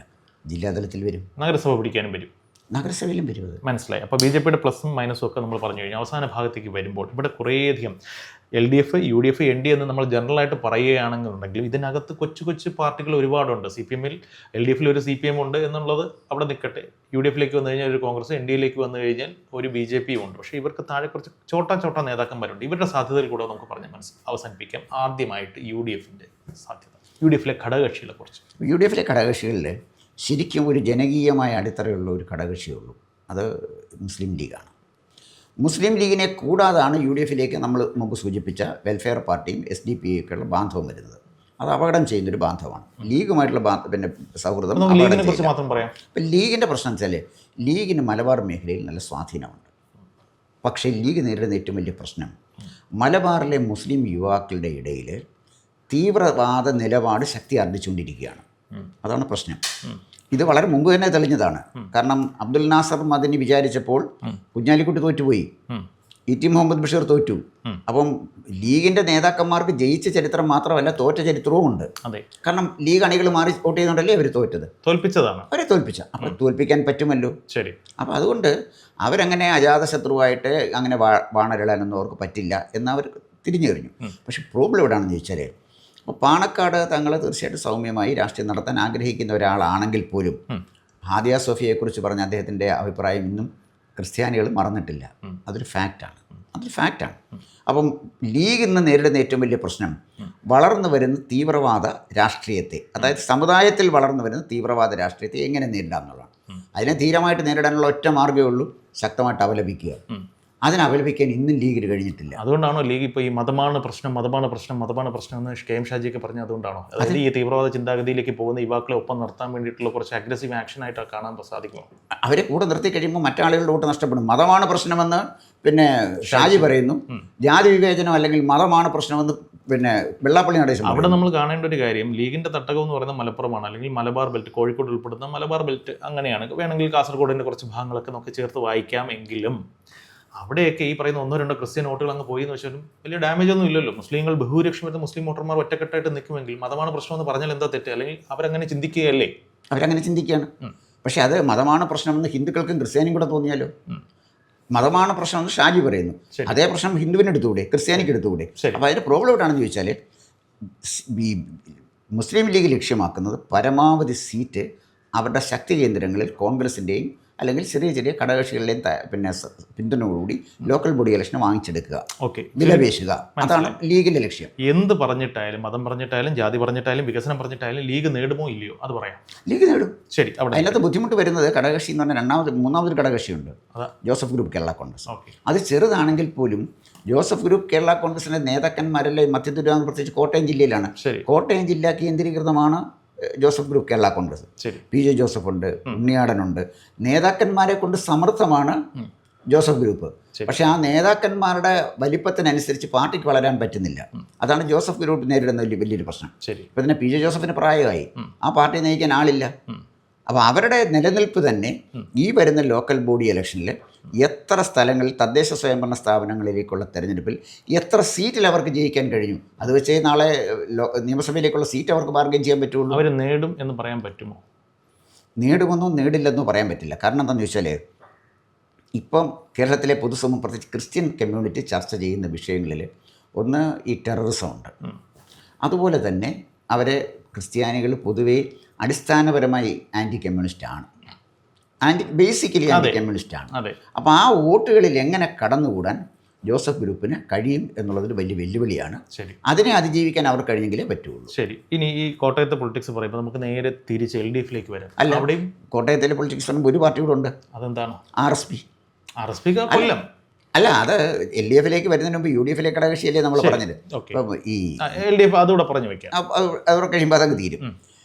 ജില്ലാ തലത്തിൽ വരും, നഗരസഭ പിടിക്കാനും വരും, നഗരസഭയിലും വരും. അത് മനസ്സിലായി. അപ്പോൾ ബി ജെ പിയുടെ പ്ലസും മൈനസും ഒക്കെ നമ്മൾ പറഞ്ഞു കഴിഞ്ഞാൽ അവസാന ഭാഗത്തേക്ക് വരുമ്പോൾ ഇവിടെ കുറേയധികം LDF, UDF, ND എന്ന് നമ്മൾ ജനറലായിട്ട് പറയുകയാണെന്നുണ്ടെങ്കിൽ ഇതിനകത്ത് കൊച്ചു കൊച്ചു പാർട്ടികൾ ഒരുപാടുണ്ട്. CPM-ൽ LDF-ൽ ഒരു CPM ഉണ്ട് എന്നുള്ളത് അവിടെ നിൽക്കട്ടെ. UDF-ലേക്ക് വന്നു കഴിഞ്ഞാൽ ഒരു കോൺഗ്രസ്, ND-യിലേക്ക് വന്നു കഴിഞ്ഞാൽ ഒരു BJP ഉണ്ട്. പക്ഷേ ഇവർക്ക് താഴെ കുറച്ച് ചോട്ടാ നേതാക്കന്മാരുണ്ട്. ഇവരുടെ സാധ്യതയിൽ കൂടെ നമുക്ക് പറഞ്ഞ് അവസാനിപ്പിക്കാം. ആദ്യമായിട്ട് UDF-ൻ്റെ സാധ്യത, UDF-ലെ ഘടകകക്ഷികളെ കുറിച്ച്. UDF-ലെ ഘടകകക്ഷികളിൽ ശരിക്കും ഒരു ജനകീയമായ അടിത്തറയുള്ള ഒരു ഘടകകക്ഷിയുള്ളൂ, അത് മുസ്ലിം ലീഗാണ്. മുസ്ലിം ലീഗിനെ കൂടാതാണ് UDF-ലേക്ക് നമ്മൾ മുമ്പ് സൂചിപ്പിച്ച വെൽഫെയർ പാർട്ടിയും SDPയൊക്കെയുള്ള ബാന്ധവം വരുന്നത്. അത് അപകടം ചെയ്യുന്നൊരു ബാന്ധവമാണ്. ലീഗുമായിട്ടുള്ള പിന്നെ സൗഹൃദം മാത്രം പറയാം. ഇപ്പം ലീഗിൻ്റെ പ്രശ്നം വെച്ചാൽ ലീഗിന് മലബാർ മേഖലയിൽ നല്ല സ്വാധീനമുണ്ട്. പക്ഷേ ലീഗ് നേരിടുന്ന ഏറ്റവും വലിയ പ്രശ്നം മലബാറിലെ മുസ്ലിം യുവാക്കളുടെ ഇടയിൽ തീവ്രവാദ നിലപാട് ശക്തി ആർജിച്ചുകൊണ്ടിരിക്കുകയാണ്. അതാണ് പ്രശ്നം. ഇത് വളരെ മുമ്പ് തന്നെ തെളിഞ്ഞതാണ്. കാരണം അബ്ദുൽ നാസർ മദനി വിചാരിച്ചപ്പോൾ കുഞ്ഞാലിക്കുട്ടി തോറ്റുപോയി, ET മുഹമ്മദ് ബഷീർ തോറ്റു. അപ്പം ലീഗിൻ്റെ നേതാക്കന്മാർക്ക് ജയിച്ച ചരിത്രം മാത്രമല്ല തോറ്റ ചരിത്രവും ഉണ്ട്. കാരണം ലീഗ് അണികൾ മാറി വോട്ട് ചെയ്യുന്നുണ്ടല്ലേ അവർ തോറ്റത്, തോൽപ്പിച്ചതാണ്, അവരെ തോൽപ്പിച്ച. അപ്പോൾ തോൽപ്പിക്കാൻ പറ്റുമല്ലോ. ശരി. അപ്പോൾ അതുകൊണ്ട് അവരങ്ങനെ അജാതശത്രുവായിട്ട് അങ്ങനെ വാണരിടാനൊന്നും അവർക്ക് പറ്റില്ല എന്നവർ തിരിഞ്ഞെറിഞ്ഞു. പക്ഷെ പ്രോബ്ലം എവിടെയാണെന്ന് ചോദിച്ചാൽ, അപ്പോൾ പാണക്കാട് തങ്ങളെ തീർച്ചയായിട്ടും സൗമ്യമായി രാഷ്ട്രീയം നടത്താൻ ആഗ്രഹിക്കുന്ന ഒരാളാണെങ്കിൽ പോലും ഹാദിയ സോഫിയെക്കുറിച്ച് പറഞ്ഞ അദ്ദേഹത്തിൻ്റെ അഭിപ്രായം ഇന്നും ക്രിസ്ത്യാനികൾ മറന്നിട്ടില്ല. അതൊരു ഫാക്റ്റാണ്. അപ്പം ലീഗ് ഇന്ന് നേരിടുന്ന ഏറ്റവും വലിയ പ്രശ്നം വളർന്നു വരുന്ന തീവ്രവാദ രാഷ്ട്രീയത്തെ, അതായത് സമുദായത്തിൽ വളർന്നു വരുന്ന തീവ്രവാദ രാഷ്ട്രീയത്തെ എങ്ങനെ നേരിടാം എന്നുള്ളതാണ്. അതിനെ ധീരമായിട്ട് നേരിടാനുള്ള ഒറ്റ മാർഗ്ഗമേ ഉള്ളൂ, ശക്തമായിട്ട് അപലപിക്കുക. അതിനപലപിക്കാൻ ഇന്നും ലീഗിന് കഴിഞ്ഞിട്ടില്ല. അതുകൊണ്ടാണോ ലീഗ് ഇപ്പോൾ ഈ മതമാണ് പ്രശ്നം എന്ന് KM ഷാജിയൊക്കെ പറഞ്ഞത്? അതുകൊണ്ടാണോ? അതായത് ഈ തീവ്രവാദ ചിന്താഗതിയിലേക്ക് പോകുന്ന യുവാക്കളെ ഒപ്പം നിർത്താൻ വേണ്ടിയിട്ടുള്ള കുറച്ച് അഗ്രസീവ് ആക്ഷനായിട്ടൊക്കെ കാണാൻ സാധിക്കുമോ? അവരെ കൂടെ നിർത്തി കഴിയുമ്പോൾ മറ്റാളുകളുടെ വോട്ട് നഷ്ടപ്പെടും. മതമാണ് പ്രശ്നമെന്ന് പിന്നെ ഷാജി പറയുന്നു, ജാതി വിവേചനം അല്ലെങ്കിൽ മതമാണ് പ്രശ്നമെന്ന് പിന്നെ വെള്ളാപ്പള്ളി നടേശൻ. അവിടെ നമ്മൾ കാണേണ്ട ഒരു കാര്യം, ലീഗിൻ്റെ തട്ടകം എന്ന് പറയുന്നത് മലപ്പുറമാണ്, അല്ലെങ്കിൽ മലബാർ ബെൽറ്റ്, കോഴിക്കോട് ഉൾപ്പെടുന്ന മലബാർ ബെൽറ്റ് അങ്ങനെയാണ്. വേണമെങ്കിൽ കാസർഗോഡിൻ്റെ കുറച്ച് ഭാഗങ്ങളൊക്കെ നമുക്ക് ചേർത്ത് വായിക്കാം. എങ്കിലും അവിടെയൊക്കെ ഈ പറയുന്ന 1-2 ക്രിസ്ത്യൻ വോട്ടുകൾ അങ്ങ് പോയി എന്ന് വെച്ചാലും വലിയ ഡാമേജ് ഒന്നും ഇല്ലല്ലോ. മുസ്ലിങ്ങൾ ബഹുഭൂരിപക്ഷം വരുന്ന മുസ്ലിം വോട്ടർമാർ ഒറ്റക്കെട്ടായിട്ട് നിൽക്കുമെങ്കിൽ മതമാണ് പ്രശ്നമെന്ന് പറഞ്ഞാൽ എന്താ തെറ്റ്? അല്ലെങ്കിൽ അവരങ്ങനെ ചിന്തിക്കുകയല്ലേ? അവരങ്ങനെ ചിന്തിക്കുകയാണ്. പക്ഷേ അത് മതമാണ് പ്രശ്നമെന്ന് ഹിന്ദുക്കൾക്കും ക്രിസ്ത്യാനിയും കൂടെ തോന്നിയാലോ? മതമാണ് പ്രശ്നമെന്ന് ഷാജി പറയുന്നു, അതേ പ്രശ്നം ഹിന്ദുവിന് എടുത്തുകൂടെ, ക്രിസ്ത്യാനിക്ക് എടുത്തുകൂടെ? അപ്പോൾ അതിൻ്റെ പ്രോബ്ലം എവിടെയാണെന്ന് ചോദിച്ചാൽ, ഈ മുസ്ലിം ലീഗ് ലക്ഷ്യമാക്കുന്നത് പരമാവധി സീറ്റ് അവരുടെ ശക്തി കേന്ദ്രങ്ങളിൽ കോൺഗ്രസിൻ്റെയും അല്ലെങ്കിൽ ചെറിയ ഘടകകക്ഷികളുടെയും പിന്നെ പിന്തുണയോടുകൂടി ലോക്കൽ ബോഡി ഇലക്ഷൻ വാങ്ങിച്ചെടുക്കുക, വിലപേശുക. അതാണ് ലീഗിൻ്റെ ലക്ഷ്യം. എന്ത് പറഞ്ഞിട്ടായാലും, മതം പറഞ്ഞിട്ടായാലും, ജാതി പറഞ്ഞിട്ടായാലും, വികസനം പറഞ്ഞിട്ടായാലും ലീഗ് നേടുമോ ഇല്ലയോ അത് പറയാം. ലീഗ് നേടും. ശരി. അതിനകത്ത് ബുദ്ധിമുട്ട് വരുന്നത് ഘടകകക്ഷി എന്ന് പറഞ്ഞാൽ മൂന്നാമതൊരു ഘടകകക്ഷിയുണ്ട്, ജോസഫ് ഗ്രൂപ്പ് കേരള കോൺഗ്രസ്. അത് ചെറുതാണെങ്കിൽ പോലും ജോസഫ് ഗ്രൂപ്പ് കേരള കോൺഗ്രസിൻ്റെ നേതാക്കന്മാരെല്ലാം മധ്യ തിരുവിതാംകൂർ, പ്രത്യേകിച്ച് കോട്ടയം ജില്ലയിലാണ്. കോട്ടയം ജില്ല കേന്ദ്രീകൃതമാണ് ജോസഫ് ഗ്രൂപ്പ് കേരള കോൺഗ്രസ്. PJ ജോസഫ് ഉണ്ട്, ഉണ്ണിയാടനുണ്ട്, നേതാക്കന്മാരെ കൊണ്ട് സമർത്ഥമാണ് ജോസഫ് ഗ്രൂപ്പ്. പക്ഷേ ആ നേതാക്കന്മാരുടെ വലിപ്പത്തിനനുസരിച്ച് പാർട്ടിക്ക് വളരാൻ പറ്റുന്നില്ല. അതാണ് ജോസഫ് ഗ്രൂപ്പ് നേരിടുന്ന വലിയൊരു പ്രശ്നം. ഇപ്പം തന്നെ PJ ജോസഫിന് പ്രായമായി, ആ പാർട്ടി നയിക്കാൻ ആളില്ല. അപ്പോൾ അവരുടെ നിലനിൽപ്പ് തന്നെ ഈ വരുന്ന ലോക്കൽ ബോഡി ഇലക്ഷനിൽ എത്ര സ്ഥലങ്ങളിൽ തദ്ദേശ സ്വയംഭരണ സ്ഥാപനങ്ങളിലേക്കുള്ള തെരഞ്ഞെടുപ്പിൽ എത്ര സീറ്റിൽ അവർക്ക് ജയിക്കാൻ കഴിഞ്ഞു, അത് വെച്ചേ നാളെ നിയമസഭയിലേക്കുള്ള സീറ്റ് അവർക്ക് ബാർഗൈൻ ചെയ്യാൻ പറ്റുള്ളൂ. അവർ നേടും എന്ന് പറയാൻ പറ്റുമോ? നേടുമെന്നോ നേടില്ലെന്നോ പറയാൻ പറ്റില്ല. കാരണം എന്താണെന്ന് വെച്ചാൽ, ഇപ്പം കേരളത്തിലെ പൊതുസമൂഹം, പ്രത്യേകിച്ച് ക്രിസ്ത്യൻ കമ്മ്യൂണിറ്റി ചർച്ച ചെയ്യുന്ന വിഷയങ്ങളിൽ ഒന്ന് ഈ ടെററിസം ഉണ്ട്. അതുപോലെ തന്നെ അവരെ ക്രിസ്ത്യാനികൾ പൊതുവേ അടിസ്ഥാനപരമായി ആൻറ്റി കമ്മ്യൂണിസ്റ്റാണ്, ബേസിക്കലി ആൻറ്റി കമ്മ്യൂണിസ്റ്റാണ്. അപ്പോൾ ആ വോട്ടുകളിൽ എങ്ങനെ കടന്നുകൂടാൻ ജോസഫ് ഗ്രൂപ്പിന് കഴിയും എന്നുള്ളതിൽ വലിയ വെല്ലുവിളിയാണ്. ശരി, അതിനെ അതിജീവിക്കാൻ അവർ കഴിഞ്ഞെങ്കിലേ പറ്റുള്ളൂ. ശരി. ഇനി ഈ കോട്ടയത്തെ പൊളിറ്റിക്സ് പറയുമ്പോൾ നമുക്ക് നേരെ തിരിച്ച് LDFിലേക്ക് വരാം. അല്ല, അവിടെയും കോട്ടയത്തിലെ പൊളിറ്റിക്സ് പറയുമ്പോൾ ഒരു പാർട്ടി കൂടെ ഉണ്ട്. അതെന്താണ്? RSP. RSP കൊല്ലം. അല്ല, അത് LDFിലേക്ക് വരുന്നതിന് മുമ്പ് UDF ഘടകകക്ഷിയല്ലേ നമ്മൾ പറഞ്ഞത്. അപ്പം ഈ LDF അതുകൂടെ പറഞ്ഞു വെക്കാം. അതോടെ കഴിയുമ്പോൾ അതങ്ങ് തീരും.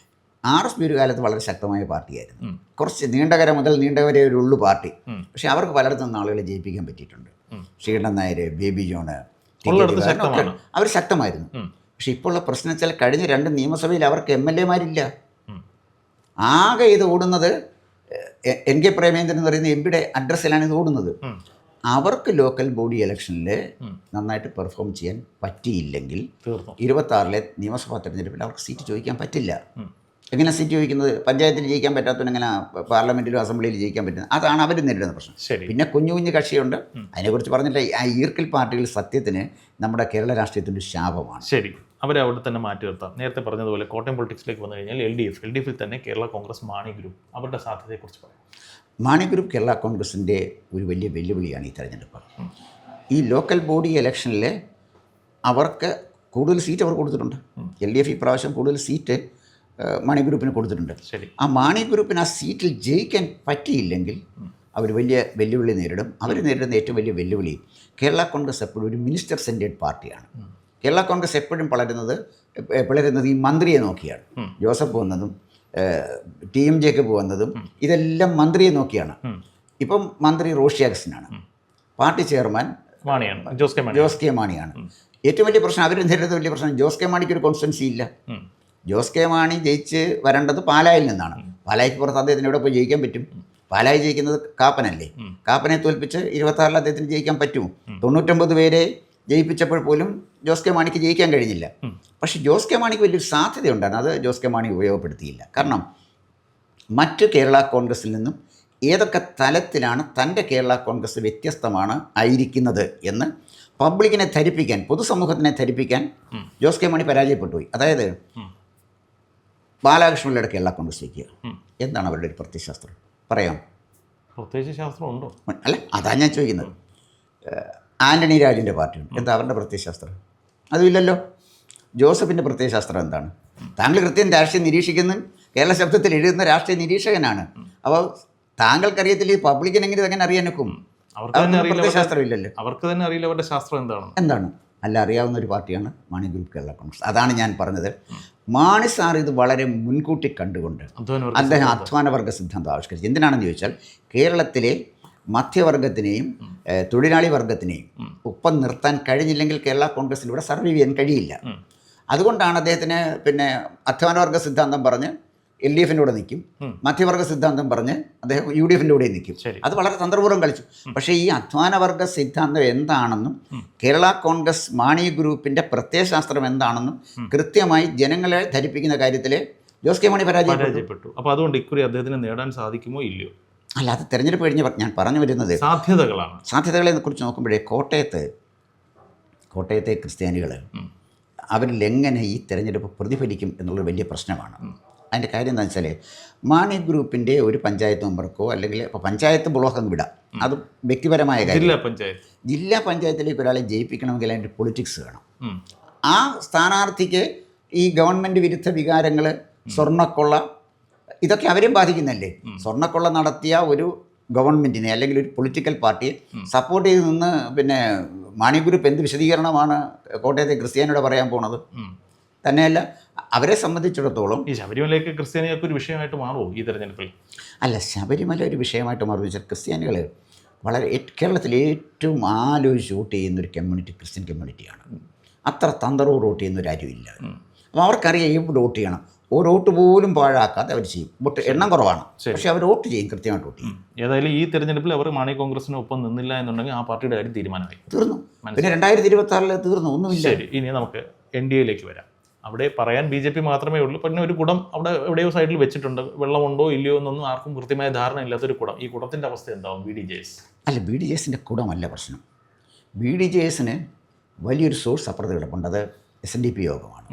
RSP ഒരു കാലത്ത് വളരെ ശക്തമായ പാർട്ടിയായിരുന്നു. കുറച്ച് നീണ്ടകര മുതൽ നീണ്ടകര ഒരു ഉള്ളു പാർട്ടി. പക്ഷെ അവർക്ക് പലയിടത്തും നിന്ന് ആളുകളെ ജയിപ്പിക്കാൻ പറ്റിയിട്ടുണ്ട്. ശ്രീകണ്ഠൻ നായർ, ബേബി ജോണ്, അവർ ശക്തമായിരുന്നു. പക്ഷെ ഇപ്പോൾ ഉള്ള പ്രശ്നം വെച്ചാൽ കഴിഞ്ഞ 2 നിയമസഭയിൽ അവർക്ക് MLA-മാരില്ല. ആകെ ഇത് ഓടുന്നത് NK പ്രേമേന്ദ്രൻ എന്ന് പറയുന്ന MP യുടെ അഡ്രസ്സിലാണ് ഇത് ഓടുന്നത്. അവർക്ക് ലോക്കൽ ബോഡി ഇലക്ഷനിൽ നന്നായിട്ട് പെർഫോം ചെയ്യാൻ പറ്റിയില്ലെങ്കിൽ 26-ലെ നിയമസഭാ തെരഞ്ഞെടുപ്പിൽ അവർക്ക് സീറ്റ് ചോദിക്കാൻ പറ്റില്ല. എങ്ങനെ സീറ്റ് ചോദിക്കുന്നത്? പഞ്ചായത്തിൽ ജയിക്കാൻ പറ്റാത്തവനെങ്ങനെ പാർലമെൻറ്റിലും അസംബ്ലിയിൽ ജയിക്കാൻ പറ്റുന്നത്? അതാണ് അവർ നേരിടുന്ന പ്രശ്നം. പിന്നെ കുഞ്ഞു കുഞ്ഞു കക്ഷിയുണ്ട്. അതിനെക്കുറിച്ച് പറഞ്ഞില്ല. ആ ഈർക്കൽ പാർട്ടികൾ സത്യത്തിന് നമ്മുടെ കേരള രാഷ്ട്രീയത്തിൻ്റെ ഒരു ശാപമാണ്. ശരി, അവരെ അവിടെ തന്നെ മാറ്റി നിർത്താം. നേരത്തെ പറഞ്ഞതുപോലെ കോട്ടയം പൊളിറ്റിക്സിലേക്ക് വന്നു കഴിഞ്ഞാൽ LDFിൽ തന്നെ കേരള കോൺഗ്രസ് മാണി ഗ്രൂപ്പ്, അവരുടെ സാധ്യതയെക്കുറിച്ച് പറയാം. മാണി ഗ്രൂപ്പ് കേരള കോൺഗ്രസിൻ്റെ ഒരു വലിയ വെല്ലുവിളിയാണ് ഈ തെരഞ്ഞെടുപ്പ്. ഈ ലോക്കൽ ബോഡി ഇലക്ഷനിൽ അവർക്ക് കൂടുതൽ സീറ്റ് അവർ കൊടുത്തിട്ടുണ്ട്. LDF ഇപ്രാവശ്യം കൂടുതൽ സീറ്റ് മാണി ഗ്രൂപ്പിന് കൊടുത്തിട്ടുണ്ട്. ആ മാണി ഗ്രൂപ്പിന് ആ സീറ്റിൽ ജയിക്കാൻ പറ്റിയില്ലെങ്കിൽ അവർ വലിയ വെല്ലുവിളി നേരിടും. അവർ നേരിടുന്ന ഏറ്റവും വലിയ വെല്ലുവിളി, കേരള കോൺഗ്രസ് എപ്പോഴും ഒരു മിനിസ്റ്റർ സെൻറ്റേഡ് പാർട്ടിയാണ്. കേരള കോൺഗ്രസ് എപ്പോഴും പിളരുന്നത് ഈ മന്ത്രിയെ നോക്കിയാണ്. ജോസഫ് വന്നതും TM വന്നതും ഇതെല്ലാം മന്ത്രിയെ നോക്കിയാണ്. ഇപ്പം മന്ത്രി റോഷി അഗസ്റ്റിനാണ്. പാർട്ടി ചെയർമാൻ ജോസ് കെ മാണിയാണ്. ഏറ്റവും വലിയ പ്രശ്നം അവർ നേരിടുന്ന വലിയ പ്രശ്നം, ജോസ് കെ മാണിക്ക് ഒരു കോൺസ്റ്റിറ്റ്യുവൻസി ഇല്ല. ജോസ് കെ മാണി ജയിച്ച് വരേണ്ടത് പാലായിൽ നിന്നാണ്. പാലായ്ക്ക് പുറത്ത് അദ്ദേഹത്തിന് എവിടെ പോയി ജയിക്കാൻ പറ്റും? പാലായി ജയിക്കുന്നത് കാപ്പനല്ലേ. കാപ്പനെ തോൽപ്പിച്ച് 26-ൽ അദ്ദേഹത്തിന് ജയിക്കാൻ പറ്റുമോ? 99 പേരെ ജയിപ്പിച്ചപ്പോൾ പോലും ജോസ് കെ മാണിക്ക് ജയിക്കാൻ കഴിഞ്ഞില്ല. പക്ഷേ ജോസ് കെ മാണിക്ക് വലിയൊരു സാധ്യതയുണ്ടായിരുന്നു. അത് ജോസ് കെ മാണി ഉപയോഗപ്പെടുത്തിയില്ല. കാരണം മറ്റ് കേരള കോൺഗ്രസിൽ നിന്നും ഏതൊക്കെ തലത്തിലാണ് തൻ്റെ കേരള കോൺഗ്രസ് വ്യത്യസ്തമാണ് ആയിരിക്കുന്നത് എന്ന് പബ്ലിക്കിനെ ധരിപ്പിക്കാൻ, പൊതുസമൂഹത്തിനെ ധരിപ്പിക്കാൻ ജോസ് കെ മാണി പരാജയപ്പെട്ടു പോയി. അതായത് ബാലകൃഷ്ണപിള്ളയുടെ കേരള കോൺഗ്രസ് വയ്ക്കുക, എന്താണ് അവരുടെ ഒരു പ്രത്യയശാസ്ത്രം? പറയാം. പ്രത്യേകിച്ച് ശാസ്ത്രം ഉണ്ടോ? അല്ല, അതാണ് ഞാൻ ചോദിക്കുന്നത്. ആൻ്റണി രാജുവിൻ്റെ പാർട്ടിയുണ്ട്, എന്താ അവരുടെ പ്രത്യയശാസ്ത്രം? അതുമില്ലല്ലോ. ജോസഫിൻ്റെ പ്രത്യയശാസ്ത്രം എന്താണ്? താങ്കൾ കൃത്യം രാഷ്ട്രീയം നിരീക്ഷിക്കുന്ന, കേരള ശബ്ദത്തിൽ എഴുതുന്ന രാഷ്ട്രീയ നിരീക്ഷകനാണ്. അപ്പോൾ താങ്കൾക്കറിയത്തില്ല, ഈ പബ്ലിക്കിനെങ്കിലും എങ്ങനെ അറിയാനൊക്കും? പ്രത്യയശാസ്ത്രം ഇല്ലല്ലോ. അവർക്ക് തന്നെ അറിയില്ല അവരുടെ ശാസ്ത്രം എന്താണ്. അല്ല, അറിയാവുന്ന ഒരു പാർട്ടിയാണ് മാണി ഗ്രൂപ്പ് കേരള കോൺഗ്രസ്. അതാണ് ഞാൻ പറഞ്ഞത്. മാണി സാർ ഇത് വളരെ മുൻകൂട്ടി കണ്ടുകൊണ്ട് അദ്ദേഹം അധ്വാനവർഗ സിദ്ധാന്തം ആവിഷ്കരിച്ചു. എന്തിനാണെന്ന് ചോദിച്ചാൽ, കേരളത്തിലെ മധ്യവർഗത്തിനെയും തൊഴിലാളി വർഗത്തിനെയും ഒപ്പം നിർത്താൻ കഴിഞ്ഞില്ലെങ്കിൽ കേരള കോൺഗ്രസിലൂടെ സർവൈവ് ചെയ്യാൻ കഴിയില്ല. അതുകൊണ്ടാണ് അദ്ദേഹത്തിന് പിന്നെ അധ്വാനവർഗ സിദ്ധാന്തം പറഞ്ഞ് LDFിൻ്റെ കൂടെ നിൽക്കും, മധ്യവർഗ സിദ്ധാന്തം പറഞ്ഞ് അദ്ദേഹം UDFിൻ്റെ കൂടെ നിൽക്കും. അത് വളരെ തന്ത്രപൂർവ്വം കളിച്ചു. പക്ഷേ ഈ അധ്വാനവർഗ സിദ്ധാന്തം എന്താണെന്നും കേരള കോൺഗ്രസ് മാണി ഗ്രൂപ്പിൻ്റെ പ്രത്യയശാസ്ത്രം എന്താണെന്നും കൃത്യമായി ജനങ്ങളെ ധരിപ്പിക്കുന്ന കാര്യത്തിൽ ജോസ് കെ മാണി പരാജയപ്പെട്ടു. അപ്പോൾ അതുകൊണ്ട് ഇക്കുറി അദ്ദേഹത്തിന് നേടാൻ സാധിക്കുമോ ഇല്ലയോ? അല്ല, അത് തെരഞ്ഞെടുപ്പ് കഴിഞ്ഞ് ഞാൻ പറഞ്ഞു വരുന്നത് സാധ്യതകളെ കുറിച്ച് നോക്കുമ്പോഴേ കോട്ടയത്തെ ക്രിസ്ത്യാനികൾ അവരിൽ എങ്ങനെ ഈ തെരഞ്ഞെടുപ്പ് പ്രതിഫലിക്കും എന്നുള്ളൊരു വലിയ പ്രശ്നമാണ്. അതിൻ്റെ കാര്യം എന്താ വെച്ചാൽ, മാണി ഗ്രൂപ്പിൻ്റെ ഒരു പഞ്ചായത്ത് മെമ്പർക്കോ അല്ലെങ്കിൽ ഇപ്പോൾ പഞ്ചായത്ത് ബ്ലോക്ക് അങ്ങ് വിടാം, അത് വ്യക്തിപരമായ കാര്യം. ജില്ലാ പഞ്ചായത്തിലേക്ക് ഒരാളെ ജയിപ്പിക്കണമെങ്കിൽ അതിൻ്റെ പൊളിറ്റിക്സ് വേണം. ആ സ്ഥാനാർത്ഥിക്ക് ഈ ഗവൺമെൻറ് വിരുദ്ധ വികാരങ്ങൾ, സ്വർണ്ണക്കൊള്ള, ഇതൊക്കെ അവരെയും ബാധിക്കുന്നല്ലേ. സ്വർണ്ണക്കൊള്ള നടത്തിയ ഒരു ഗവൺമെൻറ്റിനെ അല്ലെങ്കിൽ ഒരു പൊളിറ്റിക്കൽ പാർട്ടിയെ സപ്പോർട്ട് ചെയ്ത് നിന്ന് പിന്നെ മാണി ഗ്രൂപ്പ് എന്ത് വിശദീകരണമാണ് കോട്ടയത്തെ ക്രിസ്ത്യാനിയോട് പറയാൻ പോണത്? തന്നെയല്ല, അവരെ സംബന്ധിച്ചിടത്തോളം ഈ ശബരിമലയ്ക്ക് ക്രിസ്ത്യാനികൾക്ക് ഒരു വിഷയമായിട്ട് മാറുമോ ഈ തെരഞ്ഞെടുപ്പിൽ? അല്ല, ശബരിമല ഒരു വിഷയമായിട്ട് മാറും വെച്ചാൽ, ക്രിസ്ത്യാനികൾ വളരെ കേരളത്തിൽ ഏറ്റവും ആലോചിച്ച് വോട്ട് ചെയ്യുന്നൊരു കമ്മ്യൂണിറ്റി ക്രിസ്ത്യൻ കമ്മ്യൂണിറ്റിയാണ്. അത്ര തന്ത്രപൂർവ്വം വോട്ട് ചെയ്യുന്നവരാരുമില്ല. അപ്പോൾ അവർക്കറിയാം എവിടെ വോട്ട് ചെയ്യണം. ഒരു വോട്ട് പോലും പാഴാക്കാതെ അവർ ചെയ്യും. വോട്ട് എണ്ണം കുറവാണ്, പക്ഷേ അവർ വോട്ട് ചെയ്യും, കൃത്യമായിട്ട് വോട്ട് ചെയ്യും. ഏതായാലും ഈ തെരഞ്ഞെടുപ്പിൽ അവർ മാണി കോൺഗ്രസിനൊപ്പം നിന്നില്ല എന്നുണ്ടെങ്കിൽ ആ പാർട്ടിയുടെ കാര്യം തീരുമാനമായി, തീർന്നു. പിന്നെ 2026 തീർന്നു, ഒന്നുമില്ല. ശരി, ഇനി നമുക്ക് NDAയിലേക്ക് വരാം. അവിടെ പറയാൻ BJP മാത്രമേ ഉള്ളൂ. പിന്നെ ഒരു കുടം അവിടെ എവിടെയോ സൈഡിൽ വെച്ചിട്ടുണ്ട്. വെള്ളമുണ്ടോ ഇല്ലയോ എന്നൊന്നും ആർക്കും കൃത്യമായ ധാരണ ഇല്ലാത്തൊരു കുടം. ഈ കുടത്തിൻ്റെ അവസ്ഥ എന്താവും? BDJS അല്ല, BDJSൻ്റെ കുടമല്ല പ്രശ്നം. BDJSന് വലിയൊരു സോഴ്സ് അപ്പുറത്ത് കിടപ്പുണ്ട്. അത് SNDP യോഗമാണ്.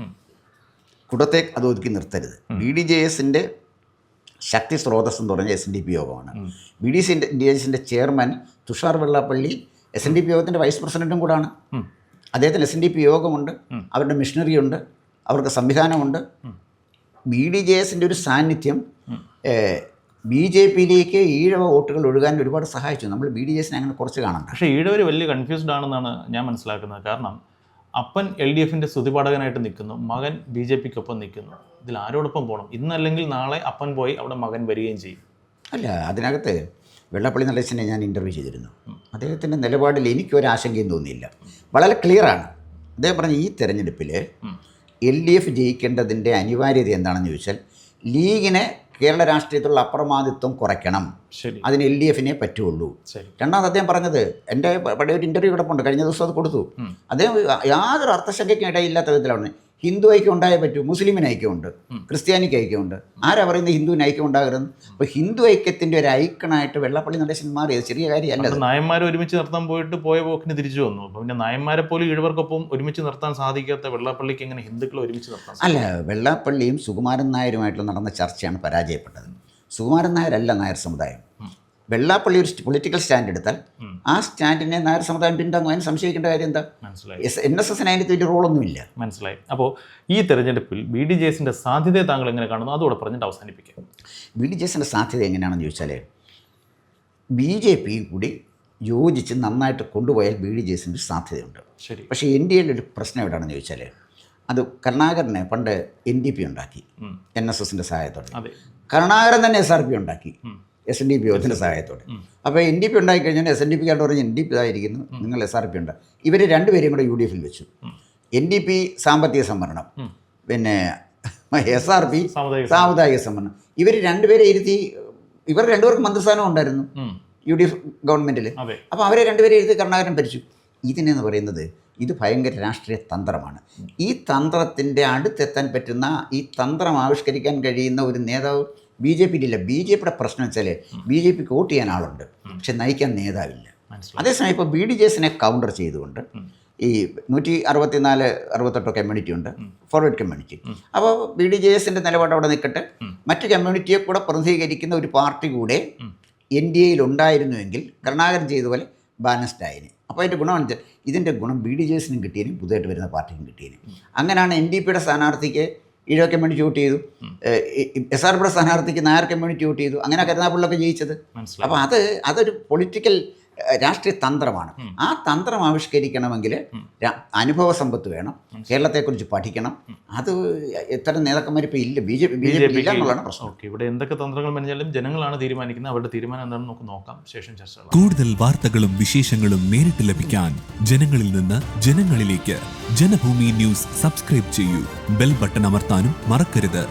കുടത്തെ അത് ഒതുക്കി നിർത്തരുത്. BDJSൻ്റെ ശക്തി സ്രോതസ് എന്ന് പറഞ്ഞാൽ SNDP യോഗമാണ്. BDJSൻ്റെ ചെയർമാൻ തുഷാർ വെള്ളാപ്പള്ളി SNDP യോഗത്തിൻ്റെ വൈസ് പ്രസിഡൻറ്റും കൂടാണ്. അദ്ദേഹത്തിന് SNDP യോഗമുണ്ട്, അവരുടെ മിഷനറി ഉണ്ട്, അവർക്ക് സംവിധാനമുണ്ട്. BDJSൻ്റെ ഒരു സാന്നിധ്യം BJPയിലേക്ക് ഈഴവ വോട്ടുകൾ ഒഴുകാൻ ഒരുപാട് സഹായിച്ചു. നമ്മൾ BDJSനെ അങ്ങനെ കുറച്ച് കാണണ്ട. പക്ഷേ ഈഴവർ വലിയ കൺഫ്യൂസ്ഡ് ആണെന്നാണ് ഞാൻ മനസ്സിലാക്കുന്നത്. കാരണം അപ്പൻ LDFൻ്റെ സ്തുതിപാഠകനായിട്ട് നിൽക്കുന്നു, മകൻ BJPക്കൊപ്പം നിൽക്കുന്നു. ഇതിൽ ആരോടൊപ്പം പോകണം? ഇന്നല്ലെങ്കിൽ നാളെ അപ്പൻ പോയി അവിടെ മകൻ വരികയും ചെയ്യും. അല്ല, അതിനകത്ത് വെള്ളാപ്പള്ളി നടേശനെ ഞാൻ ഇൻ്റർവ്യൂ ചെയ്തിരുന്നു. അദ്ദേഹത്തിൻ്റെ നിലപാടിൽ എനിക്കൊരാശങ്കയും തോന്നിയില്ല. വളരെ ക്ലിയറാണ്. അദ്ദേഹം പറഞ്ഞ ഈ തെരഞ്ഞെടുപ്പിൽ LDF ജയിക്കേണ്ടതിൻ്റെ അനിവാര്യത എന്താണെന്ന് ചോദിച്ചാൽ ലീഗിനെ കേരള രാഷ്ട്രീയത്തിലുള്ള അപ്രമാദിത്വം കുറയ്ക്കണം. ശരി, അതിന് LDFനെ പറ്റുള്ളൂ. രണ്ടാമത് അദ്ദേഹം പറഞ്ഞത്, എൻ്റെ പഴയ ഒരു ഇൻ്റർവ്യൂ കിടപ്പുണ്ട്, കഴിഞ്ഞ ദിവസം അത് കൊടുത്തു. അദ്ദേഹം യാതൊരു അർത്ഥശങ്കയ്ക്കും ഇടയില്ലാത്ത വിധത്തിലാണ് ഹിന്ദു ഐക്യം ഉണ്ടായേ പറ്റൂ, മുസ്ലിമിന് ഐക്യമുണ്ട്, ക്രിസ്ത്യാനിക്ക് ഐക്യമുണ്ട്. ആരാ പറയുന്നത് ഹിന്ദുവിന് ഐക്യം ഉണ്ടാകരുതെന്ന്? അപ്പോൾ ഹിന്ദു ഐക്യത്തിൻ്റെ ഒരു ഐക്കണായിട്ട് വെള്ളാപ്പള്ളി നടേശൻ മാറിയത് ചെറിയ കാര്യമല്ല. നായന്മാരെ ഒരുമിച്ച് നിർത്താൻ പോയ പോക്കിന് തിരിച്ചു വന്നു. അപ്പോൾ പിന്നെ നായന്മാരെ പോലും ഈഴവർക്കൊപ്പം ഒരുമിച്ച് നിർത്താൻ സാധിക്കാത്ത വെള്ളാപ്പള്ളിക്ക് എങ്ങനെ ഹിന്ദുക്കളെ ഒരുമിച്ച് നിർത്താൻ? അല്ല, വെള്ളാപ്പള്ളിയും സുകുമാരൻ നായരുമായിട്ടുള്ള നടന്ന ചർച്ചയാണ് പരാജയപ്പെട്ടത്. സുകുമാരൻ നായരല്ല നായർ സമുദായം. വെള്ളാപ്പള്ളി ഒരു പൊളിറ്റിക്കൽ സ്റ്റാൻഡ് എടുത്താൽ ആ സ്റ്റാൻഡിനെ നായർ സമുദായം പിന്താങ്ങും. അതിന് സംശയിക്കേണ്ട കാര്യം എന്താ? NSSന് അതിൻ്റെ വലിയ റോളൊന്നുമില്ല. മനസ്സിലായി. അപ്പോൾ ഈ തെരഞ്ഞെടുപ്പിൽ BDJSൻ്റെ സാധ്യതയെ താങ്കൾ എങ്ങനെ കാണുന്നു? അതോടെ പറഞ്ഞിട്ട് അവസാനിപ്പിക്കാം. BDJSൻ്റെ സാധ്യത എങ്ങനെയാണെന്ന് ചോദിച്ചാൽ BJP കൂടി യോജിച്ച് നന്നായിട്ട് കൊണ്ടുപോയാൽ BDJSൻ്റെ സാധ്യതയുണ്ട്. ശരി. പക്ഷേ NDAയുടെ ഒരു പ്രശ്നം എവിടെയാണെന്ന് ചോദിച്ചാൽ അത് കരുണാകരനെ പണ്ട് NDP ഉണ്ടാക്കി NSSൻ്റെ സഹായത്തോടെ. കരുണാകരൻ തന്നെ SRP ഉണ്ടാക്കി SNDP യോഗത്തിൻ്റെ സഹായത്തോടെ. അപ്പോൾ NDP ഉണ്ടായിക്കഴിഞ്ഞാൽ SNDPക്കാരോട് പറഞ്ഞ് NDP ഇതായിരിക്കുന്നു, നിങ്ങൾ SRP ഉണ്ട്. ഇവർ രണ്ടുപേരെയും കൂടെ UDFിൽ വെച്ചു. NDP സാമ്പത്തിക സംവരണം, പിന്നെ SRP സാമുദായിക സംവരണം. ഇവർ രണ്ടുപേരെ ഇരുത്തി, ഇവർ രണ്ടുപേർക്കും മന്ത്രിസ്ഥാനം ഉണ്ടായിരുന്നു UDF ഗവൺമെൻറ്റിൽ. അപ്പോൾ അവരെ രണ്ടുപേരെ ഇരുത്തി കരുണാകരൻ ഭരിച്ചു. ഇതിനെന്ന് പറയുന്നത് ഇത് ഭയങ്കര രാഷ്ട്രീയ തന്ത്രമാണ്. ഈ തന്ത്രത്തിൻ്റെ അടുത്തെത്താൻ പറ്റുന്ന, ഈ തന്ത്രം ആവിഷ്കരിക്കാൻ കഴിയുന്ന ഒരു നേതാവ് BJPയിലില്ല. BJPയുടെ പ്രശ്നം വെച്ചാൽ BJPക്ക് വോട്ട് ചെയ്യാൻ ആളുണ്ട്, പക്ഷെ നയിക്കാൻ നേതാവില്ല. അതേസമയം ഇപ്പോൾ BDJSനെ കൗണ്ടർ ചെയ്തുകൊണ്ട് ഈ 164-68 കമ്മ്യൂണിറ്റി ഉണ്ട്, ഫോർവേഡ് കമ്മ്യൂണിറ്റി. അപ്പോൾ BDJSൻ്റെ നിലപാട് അവിടെ നിൽക്കട്ടെ, മറ്റ് കമ്മ്യൂണിറ്റിയെ കൂടെ പ്രതിനിധീകരിക്കുന്ന ഒരു പാർട്ടി കൂടെ NDAയിൽ ഉണ്ടായിരുന്നുവെങ്കിൽ കരുണാകരൻ ചെയ്തതുപോലെ ബാലൻസ്ഡ് ആയിന്. അപ്പോൾ അതിൻ്റെ ഗുണമെന്ന് വെച്ചാൽ ഇതിൻ്റെ ഗുണം BDJSനും കിട്ടിയതിനും പുതുതായിട്ട് വരുന്ന പാർട്ടിക്കും കിട്ടിയതിനും. അങ്ങനെയാണ് NDPയുടെ സ്ഥാനാർത്ഥിക്ക് ഈഴവ കമ്മ്യൂണിറ്റി വോട്ട് ചെയ്തു, SRPയുടെ സ്ഥാനാർത്ഥിക്ക് നായർ കമ്മ്യൂണിറ്റി വോട്ട് ചെയ്തു. അങ്ങനെ കരുനാഗപ്പള്ളിയൊക്കെ ജയിച്ചത്. അപ്പോൾ അതൊരു പൊളിറ്റിക്കൽ രാഷ്ട്രീയ തന്ത്രമാണ്. ആ തന്ത്രം ആവിഷ്കരിക്കണമെങ്കിൽ അനുഭവ സമ്പത്ത് വേണം, കേരളത്തെക്കുറിച്ച് പഠിക്കണം. അത് ഇത്തരം നേതാക്കന്മാർ ഇപ്പോൾ ഇല്ല, BJP ഇല്ല എന്നുള്ളതാണ് പ്രശ്നം. ഇവിടെ എന്തൊക്കെ തന്ത്രങ്ങൾ പറഞ്ഞാലും ജനങ്ങളാണ് തീരുമാനിക്കുന്നത്. അവരുടെ തീരുമാനം എന്താണെന്ന് നമുക്ക് നോക്കാം, ശേഷം ചർച്ച. കൂടുതൽ വാർത്തകളും വിശേഷങ്ങളും നേരിട്ട് ലഭിക്കാൻ ജനങ്ങളിൽ നിന്ന് ജനങ്ങളിലേക്ക് ജനഭൂമി ന്യൂസ് സബ്സ്ക്രൈബ് ചെയ്യൂ. ബെൽ ബട്ടൺ അമർത്താനും മറക്കരുത്.